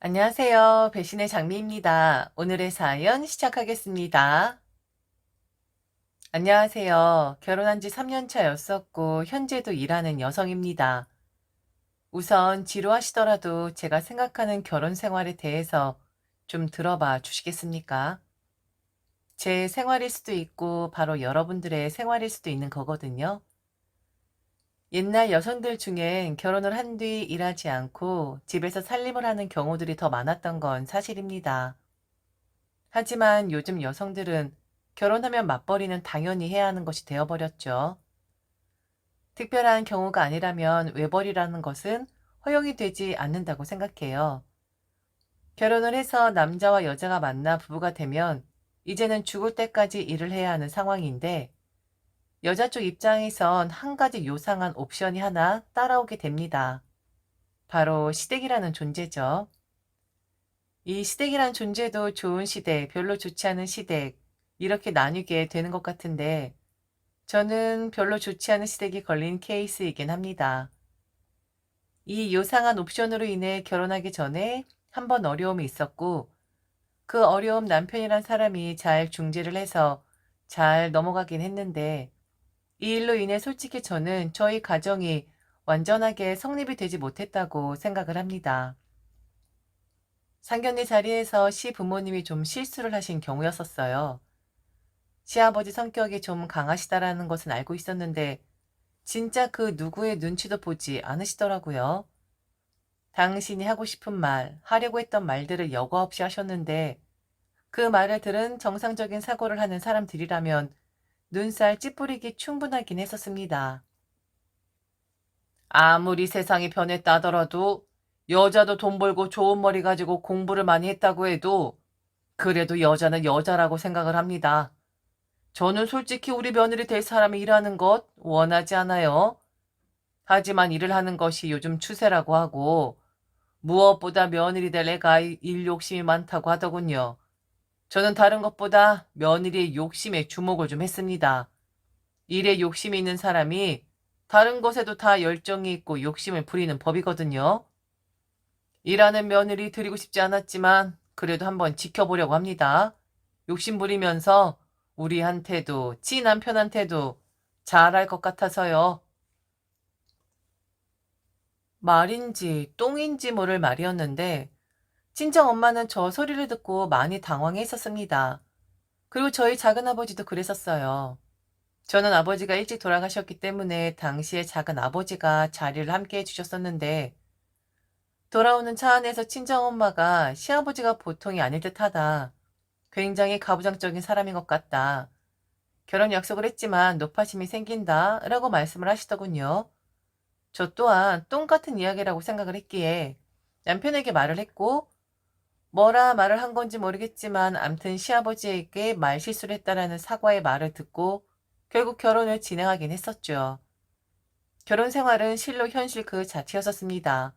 안녕하세요. 배신의 장미입니다. 오늘의 사연 시작하겠습니다. 안녕하세요. 결혼한 지 3년 차였었고, 현재도 일하는 여성입니다. 우선 지루하시더라도 제가 생각하는 결혼 생활에 대해서 좀 들어봐 주시겠습니까? 제 생활일 수도 있고, 바로 여러분들의 생활일 수도 있는 거거든요. 옛날 여성들 중엔 결혼을 한 뒤 일하지 않고 집에서 살림을 하는 경우들이 더 많았던 건 사실입니다. 하지만 요즘 여성들은 결혼하면 맞벌이는 당연히 해야 하는 것이 되어버렸죠. 특별한 경우가 아니라면 외벌이라는 것은 허용이 되지 않는다고 생각해요. 결혼을 해서 남자와 여자가 만나 부부가 되면 이제는 죽을 때까지 일을 해야 하는 상황인데 여자 쪽 입장에선 한 가지 요상한 옵션이 하나 따라오게 됩니다. 바로 시댁이라는 존재죠. 이 시댁이란 존재도 좋은 시댁, 별로 좋지 않은 시댁, 이렇게 나뉘게 되는 것 같은데, 저는 별로 좋지 않은 시댁이 걸린 케이스이긴 합니다. 이 요상한 옵션으로 인해 결혼하기 전에 한 번 어려움이 있었고, 그 어려움 남편이란 사람이 잘 중재를 해서 잘 넘어가긴 했는데, 이 일로 인해 솔직히 저는 저희 가정이 완전하게 성립이 되지 못했다고 생각을 합니다. 상견례 자리에서 시부모님이 좀 실수를 하신 경우였었어요. 시아버지 성격이 좀 강하시다라는 것은 알고 있었는데 진짜 그 누구의 눈치도 보지 않으시더라고요. 당신이 하고 싶은 말, 하려고 했던 말들을 여과 없이 하셨는데 그 말을 들은 정상적인 사고를 하는 사람들이라면 눈살 찌푸리기 충분하긴 했었습니다. 아무리 세상이 변했다 하더라도 여자도 돈 벌고 좋은 머리 가지고 공부를 많이 했다고 해도 그래도 여자는 여자라고 생각을 합니다. 저는 솔직히 우리 며느리 될 사람이 일하는 것 원하지 않아요. 하지만 일을 하는 것이 요즘 추세라고 하고 무엇보다 며느리 될 애가 일 욕심이 많다고 하더군요. 저는 다른 것보다 며느리의 욕심에 주목을 좀 했습니다. 일에 욕심이 있는 사람이 다른 것에도 다 열정이 있고 욕심을 부리는 법이거든요. 일하는 며느리 드리고 싶지 않았지만 그래도 한번 지켜보려고 합니다. 욕심 부리면서 우리한테도 지 남편한테도 잘할 것 같아서요. 말인지 똥인지 모를 말이었는데 친정 엄마는 저 소리를 듣고 많이 당황해 있었습니다. 그리고 저희 작은아버지도 그랬었어요. 저는 아버지가 일찍 돌아가셨기 때문에 당시에 작은아버지가 자리를 함께 해주셨었는데 돌아오는 차 안에서 친정엄마가 시아버지가 보통이 아닐 듯하다. 굉장히 가부장적인 사람인 것 같다. 결혼 약속을 했지만 노파심이 생긴다 라고 말씀을 하시더군요. 저 또한 똥같은 이야기라고 생각을 했기에 남편에게 말을 했고 뭐라 말을 한 건지 모르겠지만 암튼 시아버지에게 말실수를 했다라는 사과의 말을 듣고 결국 결혼을 진행하긴 했었죠. 결혼 생활은 실로 현실 그 자체였었습니다.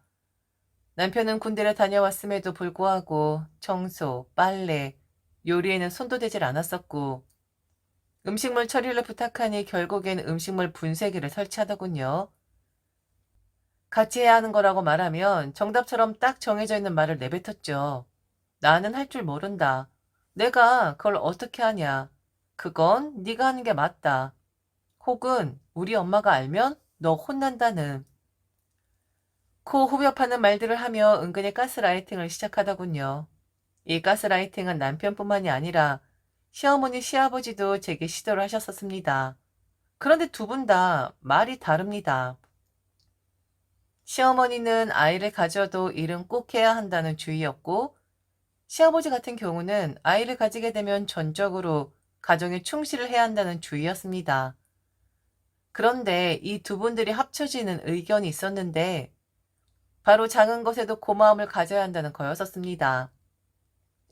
남편은 군대를 다녀왔음에도 불구하고 청소, 빨래, 요리에는 손도 대질 않았었고 음식물 처리를 부탁하니 결국엔 음식물 분쇄기를 설치하더군요. 같이 해야 하는 거라고 말하면 정답처럼 딱 정해져 있는 말을 내뱉었죠. 나는 할 줄 모른다. 내가 그걸 어떻게 하냐. 그건 네가 하는 게 맞다. 혹은 우리 엄마가 알면 너 혼난다는 코 후벼 파는 말들을 하며 은근히 가스라이팅을 시작하더군요. 이 가스라이팅은 남편뿐만이 아니라 시어머니, 시아버지도 제게 시도를 하셨었습니다. 그런데 두 분 다 말이 다릅니다. 시어머니는 아이를 가져도 일은 꼭 해야 한다는 주의였고, 시아버지 같은 경우는 아이를 가지게 되면 전적으로 가정에 충실을 해야 한다는 주의였습니다. 그런데 이 두 분들이 합쳐지는 의견이 있었는데, 바로 작은 것에도 고마움을 가져야 한다는 거였었습니다.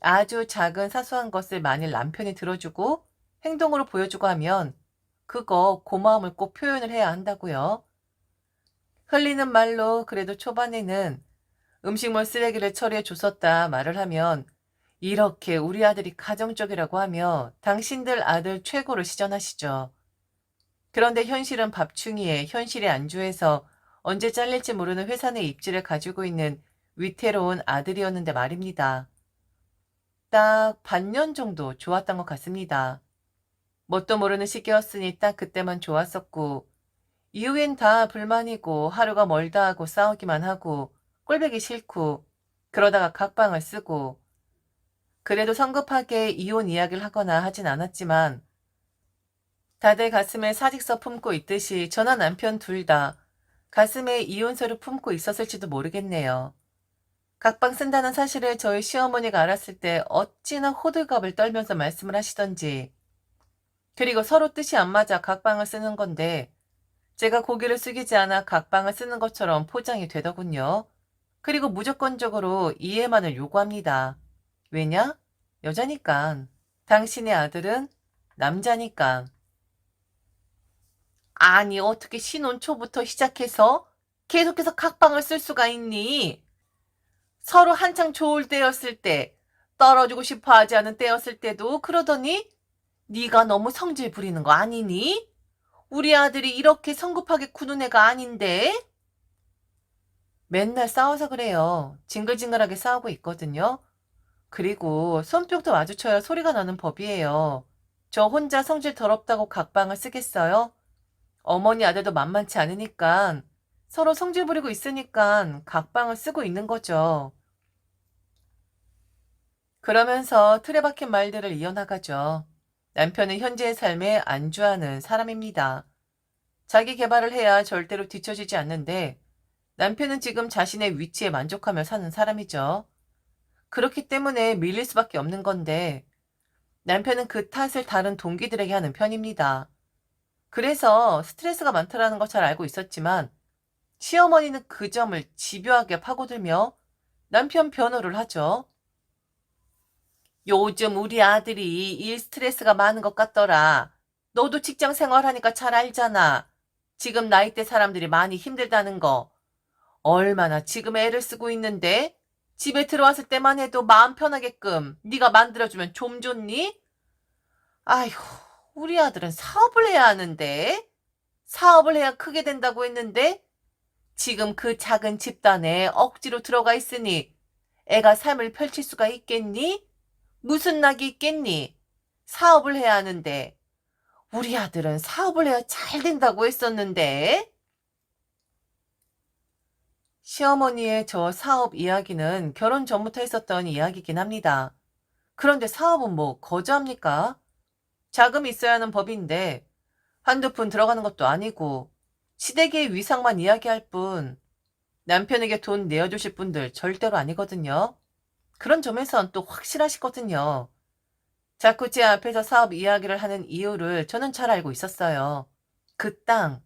아주 작은 사소한 것을 만일 남편이 들어주고 행동으로 보여주고 하면 그거 고마움을 꼭 표현을 해야 한다고요. 흘리는 말로 그래도 초반에는 음식물 쓰레기를 처리해 줬었다 말을 하면 이렇게 우리 아들이 가정적이라고 하며 당신들 아들 최고를 시전하시죠. 그런데 현실은 밥충이에 현실에 안주해서 언제 잘릴지 모르는 회사 내 입지를 가지고 있는 위태로운 아들이었는데 말입니다. 딱 반년 정도 좋았던 것 같습니다. 뭣도 모르는 시기였으니 딱 그때만 좋았었고 이후엔 다 불만이고 하루가 멀다 하고 싸우기만 하고 꼴보기 싫고 그러다가 각방을 쓰고 그래도 성급하게 이혼 이야기를 하거나 하진 않았지만 다들 가슴에 사직서 품고 있듯이 저나 남편 둘 다 가슴에 이혼서를 품고 있었을지도 모르겠네요. 각방 쓴다는 사실을 저희 시어머니가 알았을 때 어찌나 호들갑을 떨면서 말씀을 하시던지 그리고 서로 뜻이 안 맞아 각방을 쓰는 건데 제가 고개를 숙이지 않아 각방을 쓰는 것처럼 포장이 되더군요. 그리고 무조건적으로 이해만을 요구합니다. 왜냐? 여자니깐. 당신의 아들은 남자니까. 아니 어떻게 신혼 초부터 시작해서 계속해서 각방을 쓸 수가 있니? 서로 한창 좋을 때였을 때, 떨어지고 싶어 하지 않은 때였을 때도 그러더니 네가 너무 성질 부리는 거 아니니? 우리 아들이 이렇게 성급하게 구는 애가 아닌데? 맨날 싸워서 그래요. 징글징글하게 싸우고 있거든요. 그리고 손뼉도 마주쳐야 소리가 나는 법이에요. 저 혼자 성질 더럽다고 각방을 쓰겠어요? 어머니 아들도 만만치 않으니까 서로 성질 부리고 있으니까 각방을 쓰고 있는 거죠. 그러면서 틀에 박힌 말들을 이어나가죠. 남편은 현재의 삶에 안주하는 사람입니다. 자기 개발을 해야 절대로 뒤처지지 않는데 남편은 지금 자신의 위치에 만족하며 사는 사람이죠. 그렇기 때문에 밀릴 수밖에 없는 건데 남편은 그 탓을 다른 동기들에게 하는 편입니다. 그래서 스트레스가 많다라는 걸 잘 알고 있었지만 시어머니는 그 점을 집요하게 파고들며 남편 변호를 하죠. 요즘 우리 아들이 일 스트레스가 많은 것 같더라. 너도 직장 생활하니까 잘 알잖아. 지금 나이대 사람들이 많이 힘들다는 거. 얼마나 지금 애를 쓰고 있는데 집에 들어왔을 때만 해도 마음 편하게끔 네가 만들어주면 좀 좋니? 아휴, 우리 아들은 사업을 해야 하는데 사업을 해야 크게 된다고 했는데 지금 그 작은 집단에 억지로 들어가 있으니 애가 삶을 펼칠 수가 있겠니? 무슨 낙이 있겠니? 사업을 해야 하는데 우리 아들은 사업을 해야 잘 된다고 했었는데 시어머니의 저 사업 이야기는 결혼 전부터 있었던 이야기긴 합니다. 그런데 사업은 뭐 거저합니까? 자금이 있어야 하는 법인데 한두 푼 들어가는 것도 아니고 시댁의 위상만 이야기할 뿐 남편에게 돈 내어주실 분들 절대로 아니거든요. 그런 점에선 또 확실하시거든요. 자꾸 제 앞에서 사업 이야기를 하는 이유를 저는 잘 알고 있었어요. 그 땅,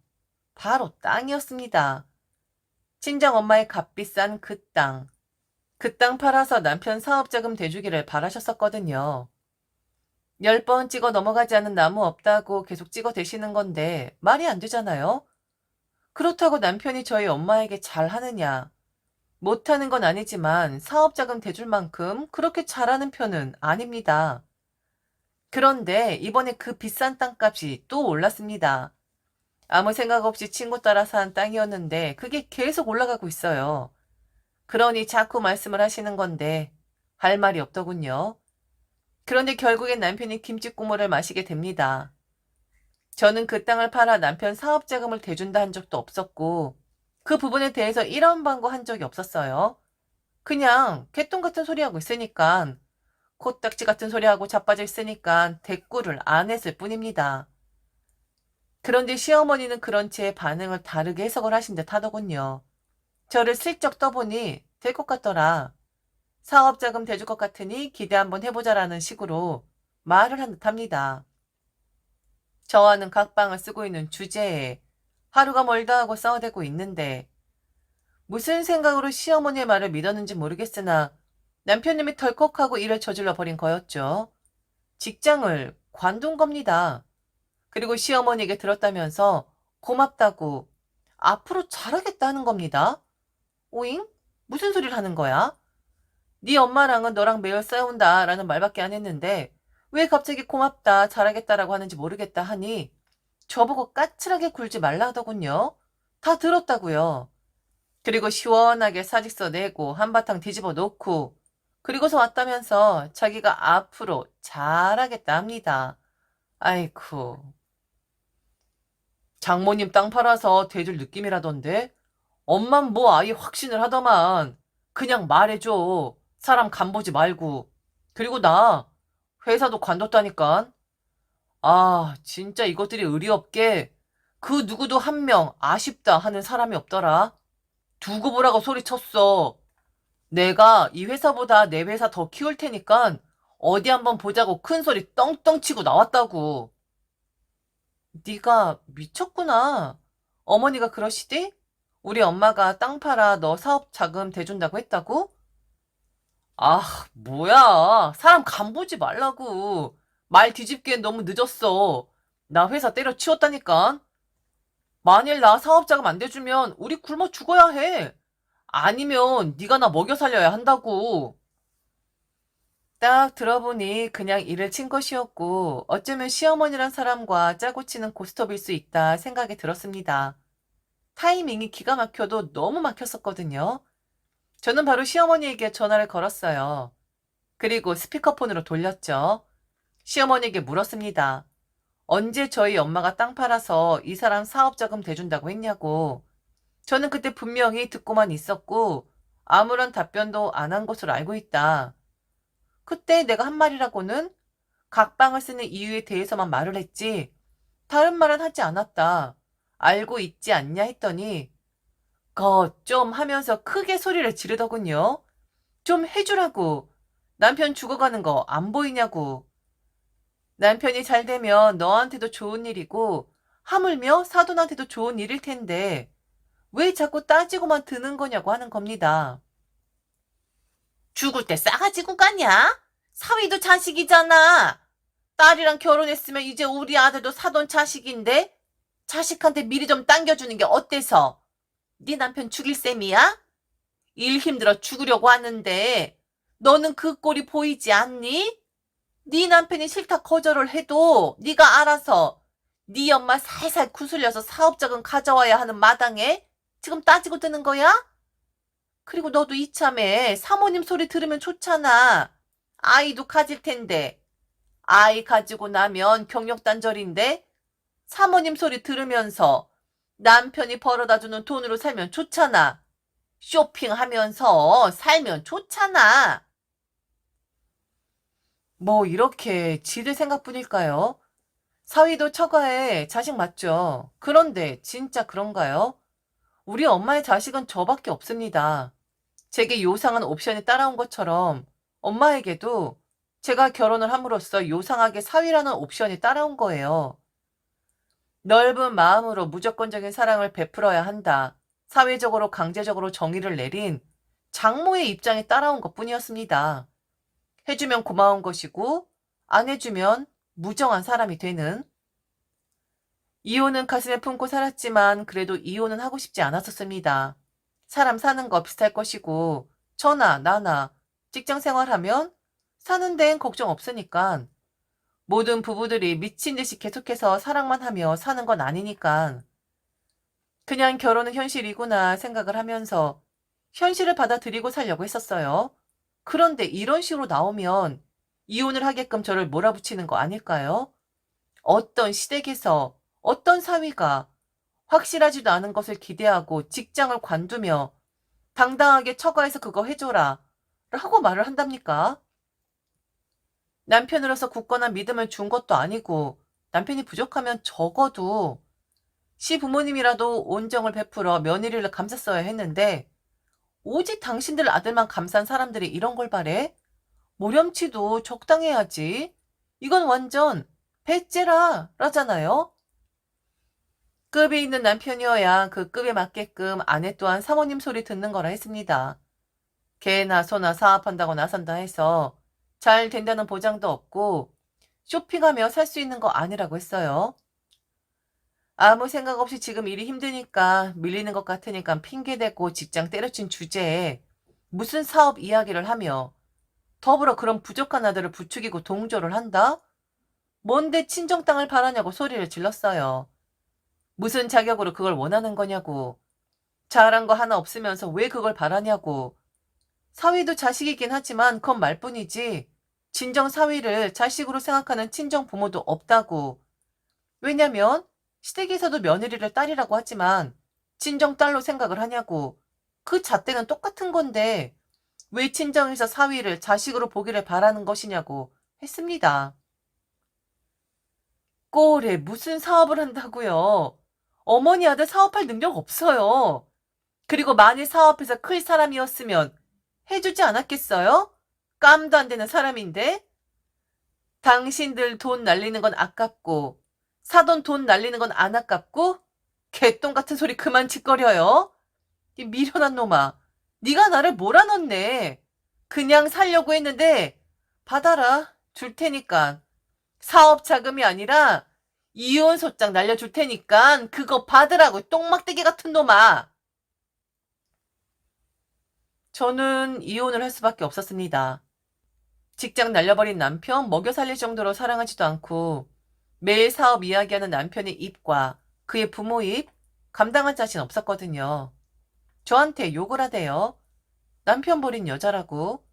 바로 땅이었습니다. 친정엄마의 값비싼 그 땅. 그 땅 팔아서 남편 사업자금 대주기를 바라셨었거든요. 10번 찍어 넘어가지 않은 나무 없다고 계속 찍어 대시는 건데 말이 안 되잖아요. 그렇다고 남편이 저희 엄마에게 잘하느냐. 못하는 건 아니지만 사업자금 대줄 만큼 그렇게 잘하는 편은 아닙니다. 그런데 이번에 그 비싼 땅값이 또 올랐습니다. 아무 생각 없이 친구 따라 산 땅이었는데 그게 계속 올라가고 있어요. 그러니 자꾸 말씀을 하시는 건데 할 말이 없더군요. 그런데 결국엔 남편이 김치 국물을 마시게 됩니다. 저는 그 땅을 팔아 남편 사업자금을 대준다 한 적도 없었고 그 부분에 대해서 이런 방구한 적이 없었어요. 그냥 개똥 같은 소리 하고 있으니까 코딱지 같은 소리 하고 자빠져 있으니까 대꾸를 안 했을 뿐입니다. 그런데 시어머니는 그런 제 반응을 다르게 해석을 하신 듯 하더군요. 저를 슬쩍 떠보니 될 것 같더라. 사업자금 대줄 것 같으니 기대 한번 해보자라는 식으로 말을 한 듯 합니다. 저와는 각방을 쓰고 있는 주제에 하루가 멀다 하고 싸워대고 있는데 무슨 생각으로 시어머니의 말을 믿었는지 모르겠으나 남편님이 덜컥하고 일을 저질러 버린 거였죠. 직장을 관둔 겁니다. 그리고 시어머니에게 들었다면서 고맙다고 앞으로 잘하겠다는 겁니다. 오잉? 무슨 소리를 하는 거야? 네 엄마랑은 너랑 매일 싸운다 라는 말밖에 안 했는데 왜 갑자기 고맙다 잘하겠다라고 하는지 모르겠다 하니 저보고 까칠하게 굴지 말라 하더군요. 다 들었다고요. 그리고 시원하게 사직서 내고 한바탕 뒤집어 놓고 그리고서 왔다면서 자기가 앞으로 잘하겠다 합니다. 아이쿠. 장모님 땅 팔아서 대줄 느낌이라던데? 엄만 뭐 아예 확신을 하더만. 그냥 말해줘. 사람 간보지 말고. 그리고 나 회사도 관뒀다니까. 아, 진짜 이것들이 의리 없게 그 누구도 한 명 아쉽다 하는 사람이 없더라. 두고 보라고 소리쳤어. 내가 이 회사보다 내 회사 더 키울 테니까 어디 한번 보자고 큰 소리 떵떵 치고 나왔다고. 네가 미쳤구나. 어머니가 그러시디? 우리 엄마가 땅 팔아 너 사업 자금 대준다고 했다고? 아, 뭐야. 사람 간보지 말라고. 말 뒤집기엔 너무 늦었어. 나 회사 때려치웠다니까. 만일 나 사업 자금 안 대주면 우리 굶어 죽어야 해. 아니면 네가 나 먹여 살려야 한다고. 딱 들어보니 그냥 일을 친 것이었고 어쩌면 시어머니란 사람과 짜고 치는 고스톱일 수 있다 생각이 들었습니다. 타이밍이 기가 막혀도 너무 막혔었거든요. 저는 바로 시어머니에게 전화를 걸었어요. 그리고 스피커폰으로 돌렸죠. 시어머니에게 물었습니다. 언제 저희 엄마가 땅 팔아서 이 사람 사업자금 대준다고 했냐고. 저는 그때 분명히 듣고만 있었고 아무런 답변도 안 한 것으로 알고 있다. 그때 내가 한 말이라고는 각방을 쓰는 이유에 대해서만 말을 했지 다른 말은 하지 않았다. 알고 있지 않냐 했더니 좀 하면서 크게 소리를 지르더군요. 좀 해주라고. 남편 죽어가는 거 안 보이냐고. 남편이 잘 되면 너한테도 좋은 일이고 하물며 사돈한테도 좋은 일일 텐데 왜 자꾸 따지고만 드는 거냐고 하는 겁니다. 죽을 때 싸가지고 가냐? 사위도 자식이잖아. 딸이랑 결혼했으면 이제 우리 아들도 사돈 자식인데 자식한테 미리 좀 당겨주는 게 어때서? 네 남편 죽일 셈이야? 일 힘들어 죽으려고 하는데 너는 그 꼴이 보이지 않니? 네 남편이 싫다 거절을 해도 네가 알아서 네 엄마 살살 구슬려서 사업자금 가져와야 하는 마당에 지금 따지고 드는 거야? 그리고 너도 이참에 사모님 소리 들으면 좋잖아. 아이도 가질 텐데. 아이 가지고 나면 경력 단절인데 사모님 소리 들으면서 남편이 벌어다주는 돈으로 살면 좋잖아. 쇼핑하면서 살면 좋잖아. 뭐 이렇게 지들 생각뿐일까요? 사위도 처가에 자식 맞죠? 그런데 진짜 그런가요? 우리 엄마의 자식은 저밖에 없습니다. 제게 요상한 옵션이 따라온 것처럼 엄마에게도 제가 결혼을 함으로써 요상하게 사위라는 옵션이 따라온 거예요. 넓은 마음으로 무조건적인 사랑을 베풀어야 한다. 사회적으로 강제적으로 정의를 내린 장모의 입장에 따라온 것뿐이었습니다. 해주면 고마운 것이고 안 해주면 무정한 사람이 되는. 이혼은 가슴에 품고 살았지만 그래도 이혼은 하고 싶지 않았었습니다. 사람 사는 거 비슷할 것이고 저나 나나 직장 생활하면 사는 데엔 걱정 없으니까 모든 부부들이 미친 듯이 계속해서 사랑만 하며 사는 건 아니니까 그냥 결혼은 현실이구나 생각을 하면서 현실을 받아들이고 살려고 했었어요. 그런데 이런 식으로 나오면 이혼을 하게끔 저를 몰아붙이는 거 아닐까요? 어떤 시댁에서 어떤 사위가 확실하지도 않은 것을 기대하고 직장을 관두며 당당하게 처가에서 그거 해줘라 라고 말을 한답니까? 남편으로서 굳건한 믿음을 준 것도 아니고 남편이 부족하면 적어도 시부모님이라도 온정을 베풀어 며느리를 감쌌어야 했는데 오직 당신들 아들만 감싼 사람들이 이런 걸 바래? 모렴치도 적당해야지. 이건 완전 배째라 라잖아요. 급이 있는 남편이어야 그 급에 맞게끔 아내 또한 사모님 소리 듣는 거라 했습니다. 개나 소나 사업한다고 나선다 해서 잘 된다는 보장도 없고 쇼핑하며 살 수 있는 거 아니라고 했어요. 아무 생각 없이 지금 일이 힘드니까 밀리는 것 같으니까 핑계대고 직장 때려친 주제에 무슨 사업 이야기를 하며 더불어 그런 부족한 아들을 부추기고 동조를 한다? 뭔데 친정 땅을 바라냐고 소리를 질렀어요. 무슨 자격으로 그걸 원하는 거냐고. 잘한 거 하나 없으면서 왜 그걸 바라냐고. 사위도 자식이긴 하지만 그건 말뿐이지. 진정 사위를 자식으로 생각하는 친정 부모도 없다고. 왜냐면 시댁에서도 며느리를 딸이라고 하지만 친정 딸로 생각을 하냐고. 그 잣대는 똑같은 건데 왜 친정에서 사위를 자식으로 보기를 바라는 것이냐고 했습니다. 꼴에 무슨 사업을 한다고요. 어머니 아들 사업할 능력 없어요. 그리고 만일 사업해서 클 사람이었으면 해주지 않았겠어요? 깜도 안 되는 사람인데. 당신들 돈 날리는 건 아깝고 사돈 돈 날리는 건 안 아깝고 개똥 같은 소리 그만 짓거려요. 이 미련한 놈아. 네가 나를 몰아넣네. 그냥 살려고 했는데 받아라. 줄 테니까. 사업 자금이 아니라 이혼 소장 날려줄 테니까 그거 받으라고 똥막대기 같은 놈아. 저는 이혼을 할 수밖에 없었습니다. 직장 날려버린 남편 먹여 살릴 정도로 사랑하지도 않고 매일 사업 이야기하는 남편의 입과 그의 부모 입 감당할 자신 없었거든요. 저한테 욕을 하대요. 남편 버린 여자라고.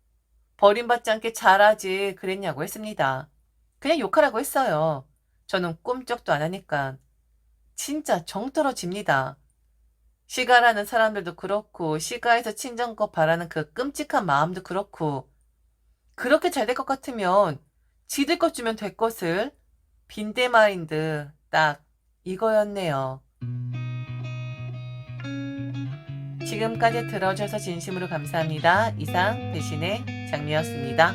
버림받지 않게 잘하지 그랬냐고 했습니다. 그냥 욕하라고 했어요. 저는 꼼짝도 안 하니까. 진짜 정 떨어집니다. 시가라는 사람들도 그렇고 시가에서 친정껏 바라는 그 끔찍한 마음도 그렇고 그렇게 잘 될 것 같으면 지들 것 주면 될 것을 빈대 마인드 딱 이거였네요. 지금까지 들어주셔서 진심으로 감사합니다. 이상 배신의 장미였습니다.